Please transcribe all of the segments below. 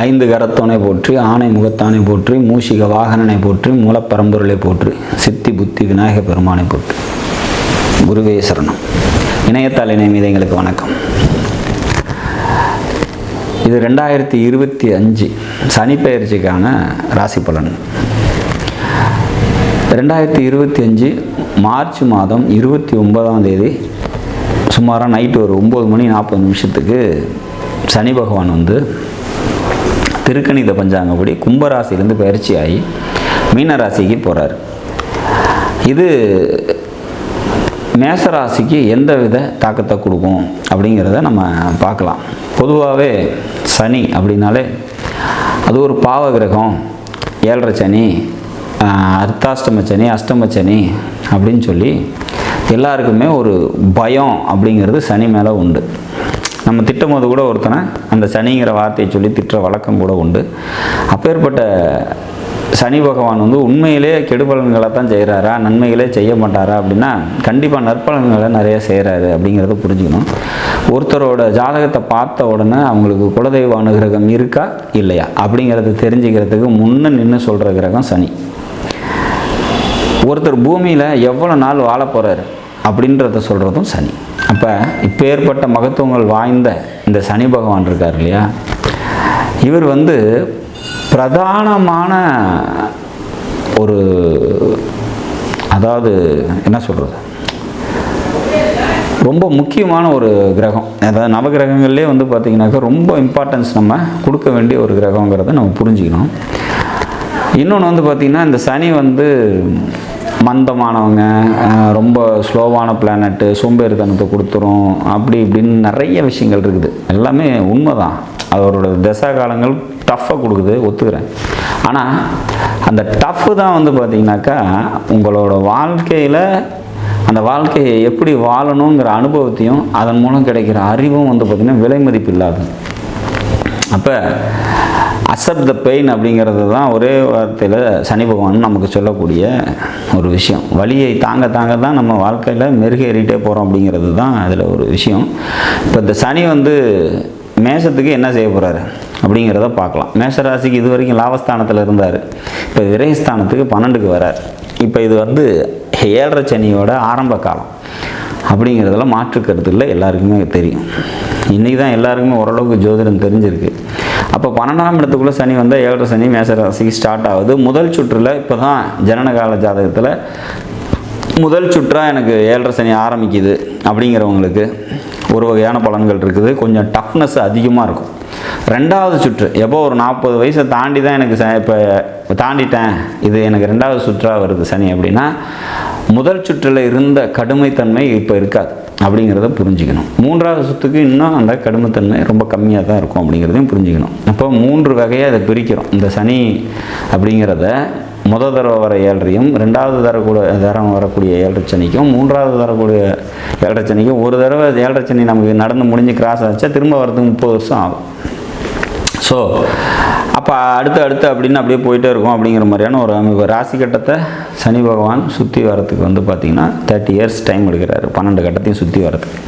ஐந்து கரத்தோனை போற்றி, ஆணை முகத்தானை போற்றி, மூஷிக வாகனனை போற்றி, மூலப்பரம்பொருளை போற்றி, சித்தி புத்தி விநாயக பெருமானை போற்றி. குருவே சரணம். இணையத்தாள் இணைய எங்களுக்கு வணக்கம். இது 2025 சனி பெயர்ச்சிக்கான ராசி பலன். 2025 மார்ச் மாதம் 29ஆம் தேதி சுமாராக நைட்டு ஒரு 9:40 சனி பகவான் திருக்கணித பஞ்சாங்கப்படி கும்பராசிலேருந்து பயிற்சி ஆகி மீனராசிக்கு போகிறார். இது மேசராசிக்கு எந்த வித தாக்கத்தை கொடுக்கும் அப்படிங்கிறத நம்ம பார்க்கலாம். பொதுவாகவே சனி அப்படின்னாலே அது ஒரு பாவ கிரகம், 7.5 சனி, அர்த்தாஷ்டம சனி, அஷ்டம சனி அப்படின்னு சொல்லி எல்லாருக்குமே ஒரு பயம் அப்படிங்கிறது சனி மேலே உண்டு. நம்ம திட்டம் போது கூட ஒருத்தனை அந்த சனிங்கிற வார்த்தையை சொல்லி திட்டுற வழக்கம் கூட உண்டு. அப்பேற்பட்ட சனி பகவான் உண்மையிலே கெடுபலன்களை தான் செய்கிறாரா, நன்மைகளே செய்ய மாட்டாரா அப்படின்னா கண்டிப்பாக நற்பலன்களை நிறைய செய்கிறாரு அப்படிங்கிறத புரிஞ்சுக்கணும். ஒருத்தரோட ஜாதகத்தை பார்த்த உடனே அவங்களுக்கு குலதெய்வ அனுகிரகம் இருக்கா இல்லையா அப்படிங்கிறத தெரிஞ்சுக்கிறதுக்கு முன்ன நின்று சொல்கிற கிரகம் சனி. ஒருத்தர் பூமியில் எவ்வளோ நாள் வாழ போகிறாரு அப்படின்றத சொல்கிறதும் சனி. அப்போ இப்போ ஏற்பட்ட மகத்துவங்கள் வாய்ந்த இந்த சனி பகவான் இருக்கார் இல்லையா, இவர் பிரதானமான ஒரு, அதாவது என்ன சொல்கிறது, ரொம்ப முக்கியமான ஒரு கிரகம். அதாவது நவகிரகங்கள்லேயே பார்த்திங்கனாக்கா ரொம்ப இம்பார்ட்டன்ஸ் நம்ம கொடுக்க வேண்டிய ஒரு கிரகங்கிறத நம்ம புரிஞ்சுக்கணும். இன்னொன்று பார்த்திங்கன்னா இந்த சனி மந்தமானவங்க, ரொம்ப ஸ்லோவான பிளானட்டு, சோம்பேறித்தனத்தை கொடுத்துரும் அப்படி இப்படின்னு நிறைய விஷயங்கள் இருக்குது. எல்லாமே உண்மை தான். அவரோட தசா காலங்கள் டஃப்பாக கொடுக்குது, ஒத்துக்கிறேன். ஆனால் அந்த டஃப்பு தான் பார்த்திங்கனாக்கா உங்களோட வாழ்க்கையில் அந்த வாழ்க்கையை எப்படி வாழணுங்கிற அனுபவத்தையும் அதன் மூலம் கிடைக்கிற அறிவும் பார்த்திங்கன்னா விலை மதிப்பு இல்லாது. அப்போ அக்செப்ட் த பெயின் அப்படிங்கிறது தான் ஒரே வார்த்தையில் சனி பகவான் நமக்கு சொல்லக்கூடிய ஒரு விஷயம். வலியை தாங்க தாங்க தான் நம்ம வாழ்க்கையில் மெருகேறிட்டே போகிறோம் அப்படிங்கிறது தான் அதில் ஒரு விஷயம். இப்போ இந்த சனி மேஷத்துக்கு என்ன செய்ய போகிறாரு அப்படிங்கிறத பார்க்கலாம். மேஷராசிக்கு இது வரைக்கும் லாபஸ்தானத்தில் இருந்தார். இப்போ விரயஸ்தானத்துக்கு 12க்கு வரார். இப்போ இது 7.5 சனியோட ஆரம்ப காலம் அப்படிங்கிறதுல மாற்று கருத்து இல்லை, எல்லாருக்குமே தெரியும். இன்றைக்கி தான் எல்லாருக்குமே ஓரளவுக்கு ஜோதிடம் தெரிஞ்சிருக்கு. அப்போ 12ஆம் இடத்துக்குள்ளே சனி 7.5 சனி மேசராசிக்கு ஸ்டார்ட் ஆகுது. முதல் சுற்றில் இப்போ தான் ஜனனகால ஜாதகத்தில் முதல் சுற்றாக எனக்கு 7.5 சனி ஆரம்பிக்குது அப்படிங்கிறவங்களுக்கு ஒரு வகையான பலன்கள் இருக்குது. கொஞ்சம் டஃப்னஸ் அதிகமாக இருக்கும். 2வது சுற்று எப்போ ஒரு 40 வயசை தாண்டி தான் எனக்கு இப்போ தாண்டிட்டேன், இது எனக்கு 2வது சுற்றாக வருது சனி அப்படின்னா முதல் சுற்றில் இருந்த கடுமைத்தன்மை இப்போ இருக்காது அப்படிங்கிறத புரிஞ்சுக்கணும். 3வது சுற்றுக்கு இன்னும் அந்த கடுமைத்தன்மை ரொம்ப கம்மியாக தான் இருக்கும் அப்படிங்கிறதையும் புரிஞ்சுக்கணும். அப்போ 3 வகையாக அதை பிரிக்கிறோம். இந்த சனி அப்படிங்கிறத முதல் தடவை வர 7.5யும், 2வது தரம் வரக்கூடிய 7.5 சனிக்கும், 3வது வரக்கூடிய 7.5 சனிக்கும். ஒரு தடவை 7.5 சனி நமக்கு நடந்து முடிஞ்சு கிராஸ் ஆச்சா திரும்ப வரதுக்கு 30 வருஷம் ஆகும். ஸோ அப்போ அடுத்து அப்படின்னு அப்படியே போயிட்டே இருக்கும் அப்படிங்கிற மாதிரியான ஒரு அமைப்பு. ராசி கட்டத்தை சனி பகவான் சுற்றி வரத்துக்கு பார்த்திங்கன்னா 30 இயர்ஸ் டைம் எடுக்கிறாரு, 12 கட்டத்தையும் சுற்றி வரத்துக்கு.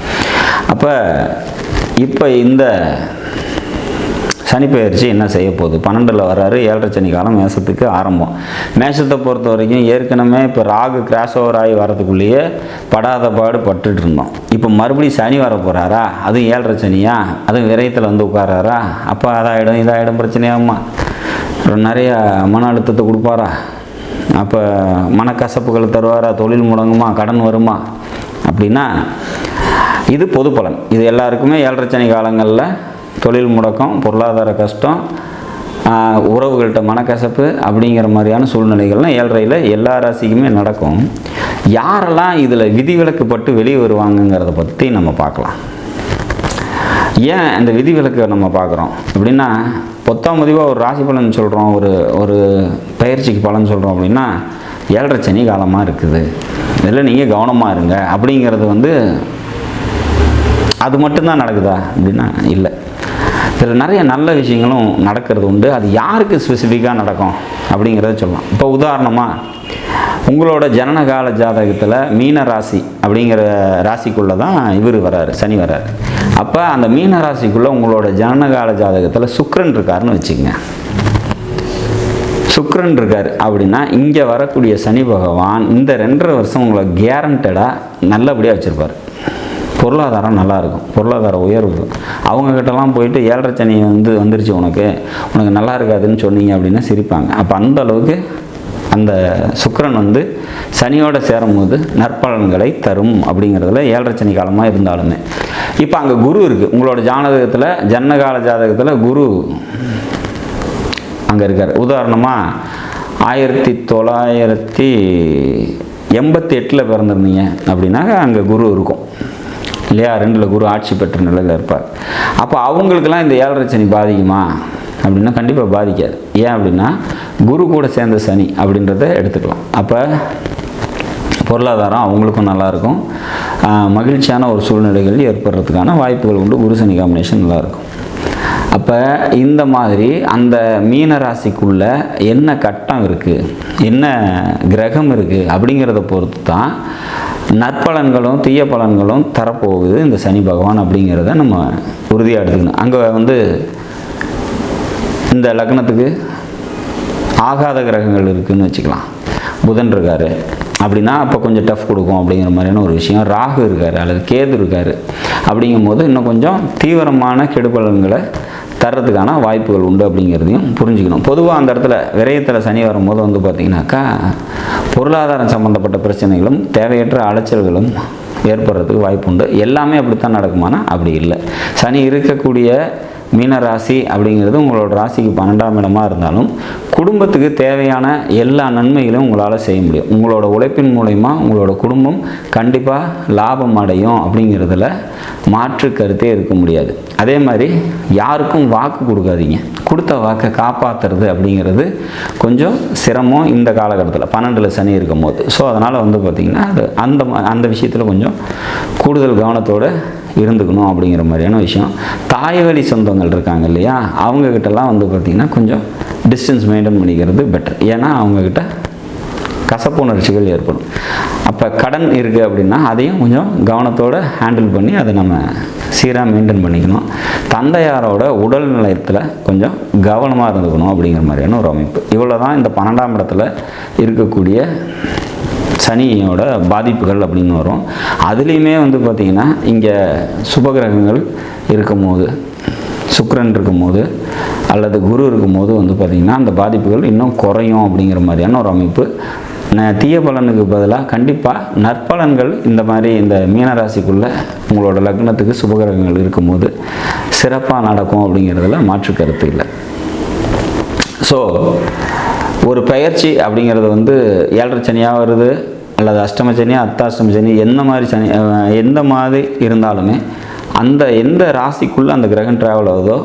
அப்போ இப்போ இந்த சனி பெயர்ச்சி என்ன செய்ய போகுது? 12ல் வர்றாரு. 7.5 சனி காலம் மேஷத்துக்கு ஆரம்பம். மேஷத்தை பொறுத்த வரைக்கும் ஏற்கனவே இப்போ ராகு கிராஸ் ஓவர் ஆகி வரதுக்குள்ளேயே படாத பாடு பட்டுட்டு இருந்தோம். இப்போ மறுபடியும் சனி வர போகிறாரா, அதுவும் 7.5 சனியா, அதுவும் விரயத்தில் உட்காராரா. அப்போ இதாகிடும் பிரச்சனையாகுமா, நிறைய மன அழுத்தத்தை கொடுப்பாரா, அப்போ மனக்கசப்புகள் தருவாரா, தொழில் முடங்குமா, கடன் வருமா அப்படின்னா இது பொது பலன். இது எல்லாருக்குமே 7.5 சனி காலங்களில் தொழில் முடக்கம், பொருளாதார கஷ்டம், உறவுகள்கிட்ட மனக்கசப்பு அப்படிங்கிற மாதிரியான சூழ்நிலைகள்லாம் 7.5ல் எல்லா ராசிக்குமே நடக்கும். யாரெல்லாம் இதில் விதிவிலக்குப்பட்டு வெளியே வருவாங்கங்கிறத பற்றி நம்ம பார்க்கலாம். ஏன் இந்த விதிவிலக்கை நம்ம பார்க்குறோம் அப்படின்னா, பொத்தாம் பதிவாக ஒரு ராசி பலன் சொல்கிறோம், ஒரு பயிற்சிக்கு பலன் சொல்கிறோம் அப்படின்னா 7.5 சனி காலமாக இருக்குது, இதில் நீங்கள் கவனமாக இருங்க அப்படிங்கிறது அது மட்டும்தான் நடக்குதா அப்படின்னா இல்லை. இதில் நிறைய நல்ல விஷயங்களும் நடக்கிறது உண்டு. அது யாருக்கு ஸ்பெசிஃபிக்காக நடக்கும் அப்படிங்கிறத சொல்லலாம். இப்போ உதாரணமாக உங்களோட ஜனனகால ஜாதகத்தில் மீன ராசி அப்படிங்கிற ராசிக்குள்ளே தான் இவர் வராரு, சனி வராரு. அப்போ அந்த மீன ராசிக்குள்ளே உங்களோட ஜனனகால ஜாதகத்தில் சுக்கிரன் இருக்காருன்னு வச்சுக்கங்க. சுக்கிரன் இருக்கார் அப்படின்னா இங்கே வரக்கூடிய சனி பகவான் இந்த 2.5 வருஷம் உங்களை கேரண்டடாக நல்லபடியாக வச்சுருப்பார். பொருளாதாரம் நல்லாயிருக்கும், பொருளாதார உயர்வு. அவங்கக்கிட்டலாம் போயிட்டு 7.5 சனி வந்துருச்சு உனக்கு நல்லா இருக்காதுன்னு சொன்னீங்க அப்படின்னா சிரிப்பாங்க. அப்போ அந்த அளவுக்கு அந்த சுக்கிரன் சனியோடு சேரும்போது நற்பலன்களை தரும் அப்படிங்கிறதுல 7.5 சனி காலமாக இருந்தாலுமே. இப்போ அங்கே குரு இருக்குது உங்களோட ஜாதகத்தில், ஜனனகால ஜாதகத்தில் குரு அங்கே இருக்கார். உதாரணமாக 1988 பிறந்திருந்தீங்க அப்படின்னா அங்கே குரு இருக்கும் இல்லையா? 2ல் குரு ஆட்சி பெற்ற நிலையில் இருப்பார். அப்போ அவங்களுக்கெல்லாம் இந்த 7.5 சனி பாதிக்குமா அப்படின்னா கண்டிப்பாக பாதிக்காது. ஏன் அப்படின்னா குரு கூட சேர்ந்த சனி அப்படின்றத எடுத்துக்கலாம். அப்போ பொருளாதாரம் அவங்களுக்கும் நல்லாயிருக்கும், மகிழ்ச்சியான ஒரு சூழ்நிலைகள் ஏற்படுறதுக்கான வாய்ப்புகள் உண்டு. குரு சனி காம்பினேஷன் நல்லாயிருக்கும். அப்போ இந்த மாதிரி அந்த மீன ராசிக்குள்ளே என்ன கட்டம் இருக்குது, என்ன கிரகம் இருக்குது அப்படிங்கிறத பொறுத்து தான் நற்பலன்களும் தீய பலன்களும் தரப்போகுது இந்த சனி பகவான் அப்படிங்கிறத நம்ம உறுதியாக எடுத்துக்கணும். அங்கே இந்த லக்னத்துக்கு ஆகாத கிரகங்கள் இருக்குதுன்னு வச்சுக்கலாம். புதன் இருக்கார் அப்படின்னா அப்போ கொஞ்சம் டஃப் கொடுக்கும் அப்படிங்கிற மாதிரியான ஒரு விஷயம். ராகு இருக்கார் அல்லது கேது இருக்கார் அப்படிங்கும் போது இன்னும் கொஞ்சம் தீவிரமான கெடுபலன்களை தர்றதுக்கான வாய்ப்புகள் உண்டு அப்படிங்கிறதையும் புரிஞ்சுக்கணும். பொதுவாக அந்த இடத்துல விரயத்தில் சனி வரும்போது பார்த்திங்கனாக்கா பொருளாதாரம் சம்மந்தப்பட்ட பிரச்சனைகளும் தேவையற்ற அலைச்சல்களும் ஏற்படுறதுக்கு வாய்ப்பு உண்டு. எல்லாமே அப்படித்தான் நடக்குமானா அப்படி இல்லை. சனி இருக்கக்கூடிய மீன ராசி அப்படிங்கிறது உங்களோட ராசிக்கு 12ஆம் இடமாக இருந்தாலும் குடும்பத்துக்கு தேவையான எல்லா நன்மைகளையும் உங்களால் செய்ய முடியும். உங்களோட உழைப்பின் மூலயமா உங்களோட குடும்பம் கண்டிப்பாக லாபம் அடையும் அப்படிங்கிறதுல மாற்று கருத்தே இருக்க முடியாது. அதே மாதிரி யாருக்கும் வாக்கு கொடுக்காதீங்க. கொடுத்த வாக்கை காப்பாற்றுறது அப்படிங்கிறது கொஞ்சம் சிரமம் இந்த காலகட்டத்தில் 12ல் சனி இருக்கும் போது. ஸோ அதனால் பார்த்திங்கன்னா அது அந்த விஷயத்தில் கொஞ்சம் கூடுதல் கவனத்தோடு இருந்துக்கணும் அப்படிங்கிற மாதிரியான விஷயம். தாய் வழி சொந்தங்கள் இருக்காங்க இல்லையா, அவங்கக்கிட்டலாம் பார்த்திங்கன்னா கொஞ்சம் டிஸ்டன்ஸ் மெயின்டைன் பண்ணிக்கிறது பெட்டர். ஏன்னா அவங்கக்கிட்ட கசப்புணர்ச்சிகள் ஏற்படும். அப்போ கடன் இருக்குது அப்படின்னா அதையும் கொஞ்சம் கவனத்தோடு ஹேண்டில் பண்ணி அதை நம்ம சீராக மெயின்டைன் பண்ணிக்கணும். தந்தையாரோட உடல் நிலையத்தில் கொஞ்சம் கவனமாக இருந்துக்கணும் அப்படிங்கிற மாதிரியான ஒரு அமைப்பு. இவ்வளோ தான் இந்த 12ஆம் இடத்துல இருக்கக்கூடிய சனியோட பாதிப்புகள் அப்படின்னு வரும். அதுலேயுமே பார்த்திங்கன்னா இங்கே சுபகிரகங்கள் இருக்கும்போது, சுக்கிரன் இருக்கும்போது அல்லது குரு இருக்கும்போது பார்த்திங்கன்னா அந்த பாதிப்புகள் இன்னும் குறையும் அப்படிங்கிற மாதிரியான ஒரு அமைப்பு. தீய பலனுக்கு பதிலாக கண்டிப்பாக நற்பலன்கள் இந்த மாதிரி இந்த மீனராசிக்குள்ளே உங்களோட லக்னத்துக்கு சுபகிரகங்கள் இருக்கும்போது சிறப்பாக நடக்கும் அப்படிங்கிறதுல மாற்று கருத்து இல்லை. ஸோ ஒரு பயிற்சி அப்படிங்கிறது 7.5 சனியாக வருது அல்லது அஷ்டம சனி, அர்த்தாஷ்டம சனி, எந்த மாதிரி இருந்தாலுமே அந்த எந்த ராசிக்குள்ளே அந்த கிரகம் ட்ராவல் ஆகுதோ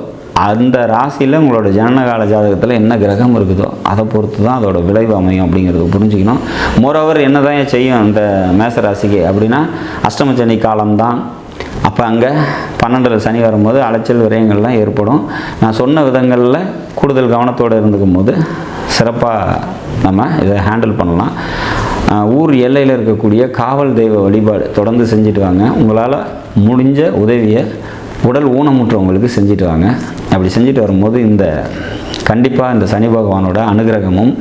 அந்த ராசியில் உங்களோட ஜனனகால ஜாதகத்தில் என்ன கிரகம் இருக்குதோ அதை பொறுத்து தான் அதோட விளைவு அமையும் அப்படிங்கிறத புரிஞ்சுக்கணும். மோரோவர் என்ன தான் செய்யும் இந்த மேச ராசிக்கு அப்படின்னா அஷ்டம சனி காலம்தான். அப்போ அங்கே 12ல் சனி வரும்போது அலைச்சல் விரயங்கள்லாம் ஏற்படும். நான் சொன்ன விதங்களில் கூடுதல் கவனத்தோடு இருந்துக்கும் போது சிறப்பாக நம்ம இதை ஹேண்டில் பண்ணலாம். ஊர் எல்லையில் இருக்கக்கூடிய காவல் தெய்வ வழிபாடு தொடர்ந்து செஞ்சுட்டு வாங்க. உங்களால் முடிஞ்ச உதவியை உடல் ஊனமுற்றவங்களுக்கு செஞ்சுட்டு வாங்க. அப்படி செஞ்சுட்டு வரும்போது கண்டிப்பாக இந்த சனி பகவானோட அனுகிரகமும்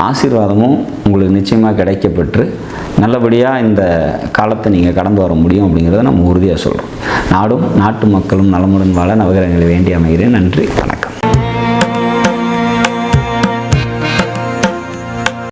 ஆசீர்வாதமும் உங்களுக்கு நிச்சயமாக கிடைக்கப்பெற்று நல்லபடியாக இந்த காலத்தை நீங்கள் கடந்து வர முடியும் அப்படிங்கிறத நம்ம உறுதியாக சொல்கிறோம். நாடும் நாட்டு மக்களும் நலமுடன் வாழ நவகிரகங்களை வேண்டி அமைகிறேன். நன்றி, வணக்கம்.